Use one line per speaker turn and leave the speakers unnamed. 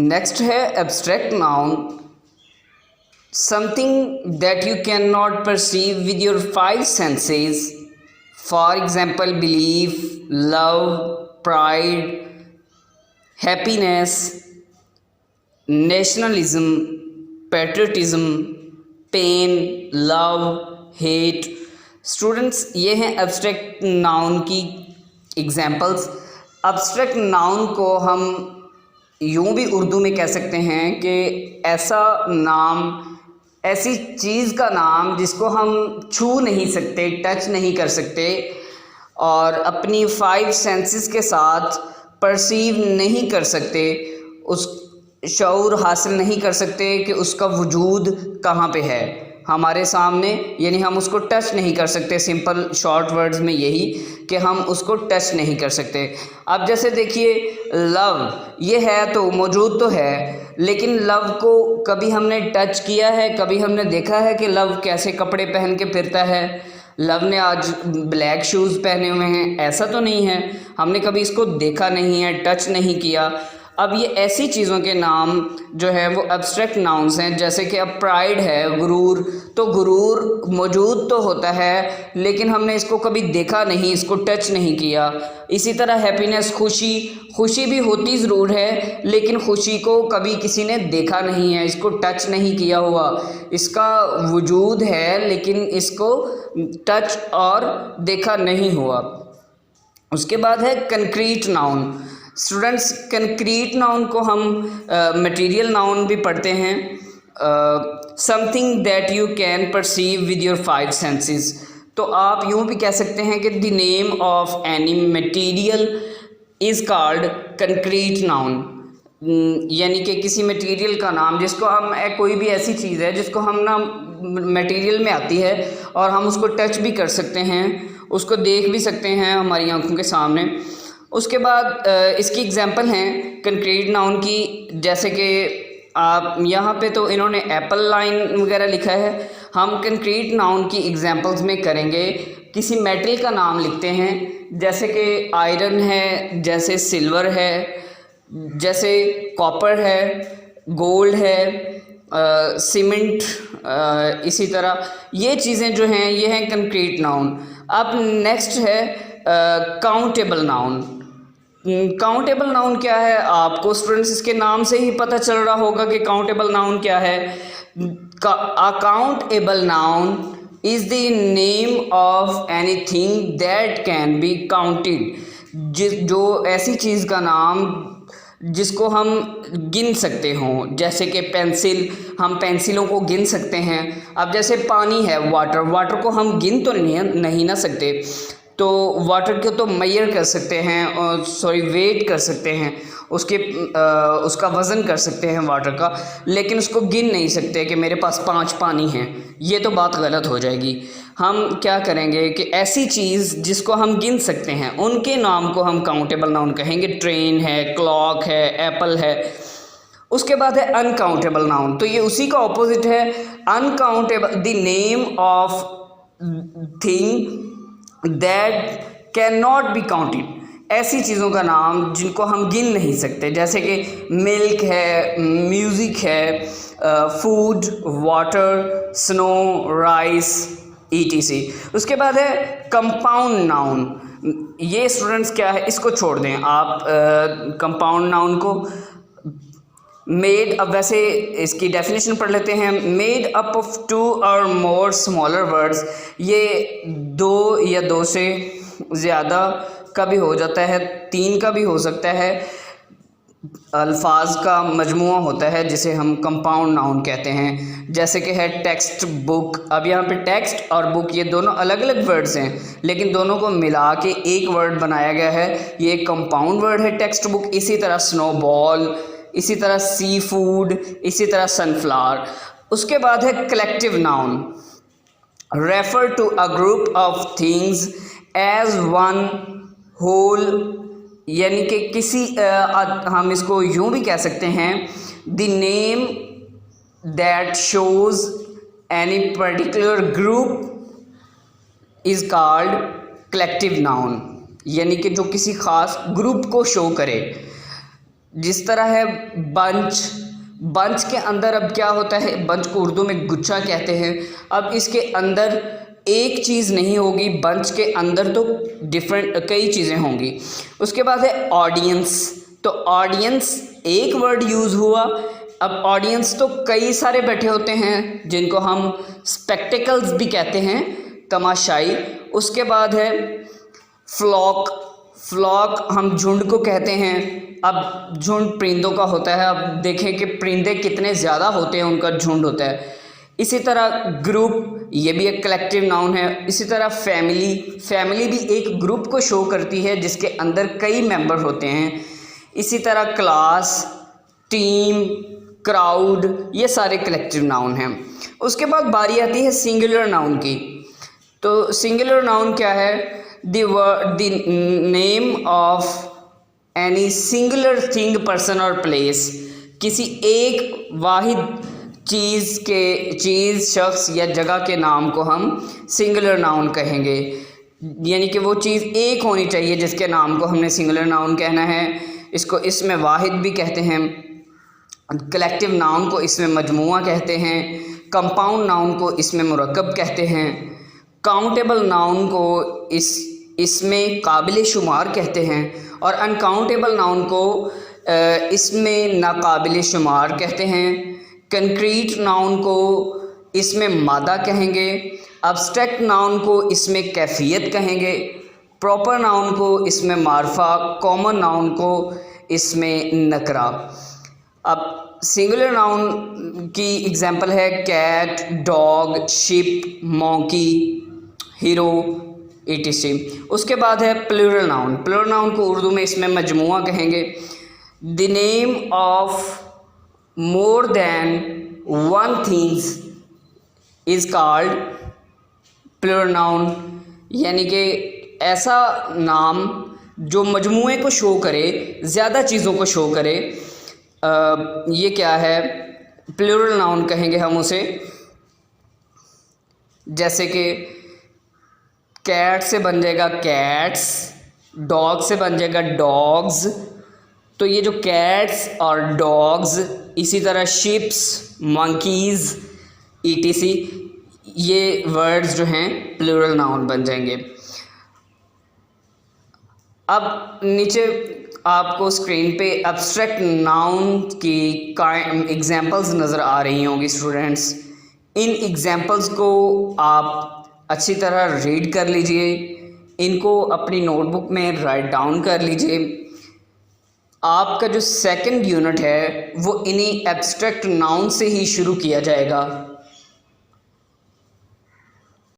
Next है abstract noun, something that you can not perceive with your five senses, for example belief, love, pride, happiness, nationalism, patriotism, pain, love, hate. Students, ये हैं abstract noun की examples. Abstract noun को हम यूँ भी उर्दू में कह सकते हैं कि ऐसा नाम, ऐसी चीज़ का नाम जिसको हम छू नहीं सकते, टच नहीं कर सकते और अपनी फाइव सेंसेस के साथ परसीव नहीं कर सकते, उस शऊर हासिल नहीं कर सकते कि उसका वजूद कहाँ पे है हमारे सामने, यानी हम उसको टच नहीं कर सकते। सिंपल शॉर्ट वर्ड्स में यही कि हम उसको टच नहीं कर सकते। अब जैसे देखिए लव, ये है तो मौजूद तो है, लेकिन लव को कभी हमने टच किया है, कभी हमने देखा है कि लव कैसे कपड़े पहन के फिरता है, लव ने आज ब्लैक शूज़ पहने हुए हैं, ऐसा तो नहीं है। हमने कभी इसको देखा नहीं है, टच नहीं किया। अब ये ऐसी चीज़ों के नाम जो है वो एब्स्ट्रैक्ट नाउन्स हैं। जैसे कि अब प्राइड है, गुरूर, तो गुरूर मौजूद तो होता है लेकिन हमने इसको कभी देखा नहीं, इसको टच नहीं किया। इसी तरह हैप्पीनेस, खुशी, खुशी भी होती ज़रूर है लेकिन खुशी को कभी किसी ने देखा नहीं है, इसको टच नहीं किया हुआ। इसका वजूद है लेकिन इसको टच और देखा नहीं हुआ। उसके बाद है concrete noun. Students, concrete noun को हम मटेरियल नाउन भी पढ़ते हैं। Something that you can perceive with your five senses. तो आप यूँ भी कह सकते हैं कि the name of any material is called concrete noun, यानी कि किसी मटेरियल का नाम जिसको हम, कोई भी ऐसी चीज़ है जिसको हम ना मटेरियल में आती है और हम उसको टच भी कर सकते हैं, उसको देख भी सकते हैं हमारी आंखों के सामने। उसके बाद इसकी एग्जांपल हैं कंक्रीट नाउन की, जैसे कि आप यहाँ पे तो इन्होंने एप्पल लाइन वगैरह लिखा है, हम कंक्रीट नाउन की एग्जांपल्स में करेंगे। किसी मेटल का नाम लिखते हैं, जैसे कि आयरन है, जैसे सिल्वर है, जैसे कॉपर है, गोल्ड है, सीमेंट, इसी तरह ये चीज़ें जो हैं ये हैं कंक्रीट नाउन। अब नेक्स्ट है काउंटेबल नाउन। काउंटेबल नाउन क्या है? आपको स्टूडेंट्स इसके नाम से ही पता चल रहा होगा कि काउंटेबल नाउन क्या है। Accountable noun is the name of anything that can be counted. जो ऐसी चीज़ का नाम जिसको हम गिन सकते हों, जैसे कि पेंसिल, हम पेंसिलों को गिन सकते हैं। अब जैसे पानी है, वाटर, वाटर को हम गिन तो नहीं ना सकते, तो वाटर को तो मेजर कर सकते हैं और वेट कर सकते हैं, उसका वज़न कर सकते हैं वाटर का, लेकिन उसको गिन नहीं सकते कि मेरे पास 5 पानी हैं। ये तो बात गलत हो जाएगी। हम क्या करेंगे कि ऐसी चीज़ जिसको हम गिन सकते हैं उनके नाम को हम काउंटेबल नाउन कहेंगे। ट्रेन है, क्लॉक है, एप्पल है। उसके बाद है अनकाउंटेबल नाउन, तो ये उसी का ऑपोजिट है। Uncountable, the name of thing that can not be counted. ऐसी चीज़ों का नाम जिनको हम गिन नहीं सकते, जैसे कि मिल्क है, म्यूज़िक है, food, water, snow, rice, ETC। उसके बाद है कंपाउंड नाउन। ये स्टूडेंट्स क्या है, इसको छोड़ दें आप कंपाउंड नाउन को। मेड, अब वैसे इसकी डेफिनेशन पढ़ लेते हैं। मेड अप ऑफ 2 और मोर स्मॉलर वर्ड्स, ये 2 या 2 से ज़्यादा का भी हो जाता है, 3 का भी हो सकता है, अल्फाज का मजमुआ होता है जिसे हम कंपाउंड नाउन कहते हैं। जैसे कि है टेक्स्ट बुक। अब यहाँ पे टेक्स्ट और बुक ये दोनों अलग अलग वर्ड्स हैं, लेकिन दोनों को मिला के एक वर्ड बनाया गया है, ये कंपाउंड वर्ड है टेक्स्ट बुक। इसी तरह स्नोबॉल, इसी तरह सी फूड, इसी तरह सनफ्लावर। उसके बाद है collective noun, refer to a group of things as one whole, यानी कि किसी हम इसको यूँ भी कह सकते हैं, the name that shows any particular group is called collective noun, यानी कि जो किसी ख़ास ग्रुप को शो करे। जिस तरह है बंच, बंच के अंदर अब क्या होता है, बंच को उर्दू में गुच्छा कहते हैं। अब इसके अंदर एक चीज़ नहीं होगी, बंच के अंदर तो डिफरेंट कई चीज़ें होंगी। उसके बाद है ऑडियंस, तो ऑडियंस एक वर्ड यूज़ हुआ। अब ऑडियंस तो कई सारे बैठे होते हैं जिनको हम स्पेक्टिकल्स भी कहते हैं, तमाशाई। उसके बाद है फ्लॉक, फ्लॉक हम झुंड को कहते हैं। अब झुंड परिंदों का होता है, अब देखें कि परिंदे कितने ज़्यादा होते हैं, उनका झुंड होता है। इसी तरह ग्रुप, ये भी एक कलेक्टिव नाउन है। इसी तरह फैमिली, फैमिली भी एक ग्रुप को शो करती है जिसके अंदर कई मेंबर होते हैं। इसी तरह क्लास, टीम, क्राउड, ये सारे कलेक्टिव नाउन हैं। उसके बाद बारी आती है सिंगुलर नाउन की। तो सिंगुलर नाउन क्या है, the name of any singular thing, person और प्लेस, किसी एक वाहिद चीज़, शख्स या जगह के नाम को हम सिंगुलर नाउन कहेंगे। यानी कि वो चीज़ एक होनी चाहिए जिसके नाम को हमने सिंगुलर नाउन कहना है। इसको इसमें वाहिद भी कहते हैं, कलेक्टिव नाउन को इसमें मजमुआ कहते हैं, कंपाउंड नाउन को इसमें मुरक्कब कहते हैं, काउंटेबल नाउन को इसमें काबिल शुमार कहते हैं, और अनकाउंटेबल नाउन को इसमें नाकाबिल शुमार कहते हैं। कंक्रीट नाउन को इसमें मादा कहेंगे, अब्स्ट्रैक्ट नाउन को इसमें कैफियत कहेंगे, प्रॉपर नाउन को इसमें मार्फा, कॉमन नाउन को इसमें नकरा। अब सिंगुलर नाउन की एग्जांपल है cat, dog, ship, monkey, hero, etc। उसके बाद है प्लूरल नाउन, प्लूरल नाउन को उर्दू में इसमें मजमुआ कहेंगे। The name of more than one things is called plural noun, यानी कि ऐसा नाम जो मजमुए को शो करे, ज़्यादा चीज़ों को शो करे, ये क्या है, प्लूरल नाउन कहेंगे हम उसे। जैसे कि कैट से बन जाएगा कैट्स, डॉग से बन जाएगा डॉग्स। तो ये जो कैट्स और डॉग्स, इसी तरह शिप्स, मंकीज़, etc, ये वर्ड्स जो हैं प्लूरल नाउन बन जाएंगे। अब नीचे आपको स्क्रीन पे एब्स्ट्रैक्ट नाउन की एग्जांपल्स नज़र आ रही होंगी स्टूडेंट्स। इन एग्जांपल्स को आप अच्छी तरह रीड कर लीजिए, इनको अपनी नोटबुक में राइट डाउन कर लीजिए। आपका जो सेकंड यूनिट है वो इन्हीं एब्स्ट्रैक्ट नाउन से ही शुरू किया जाएगा।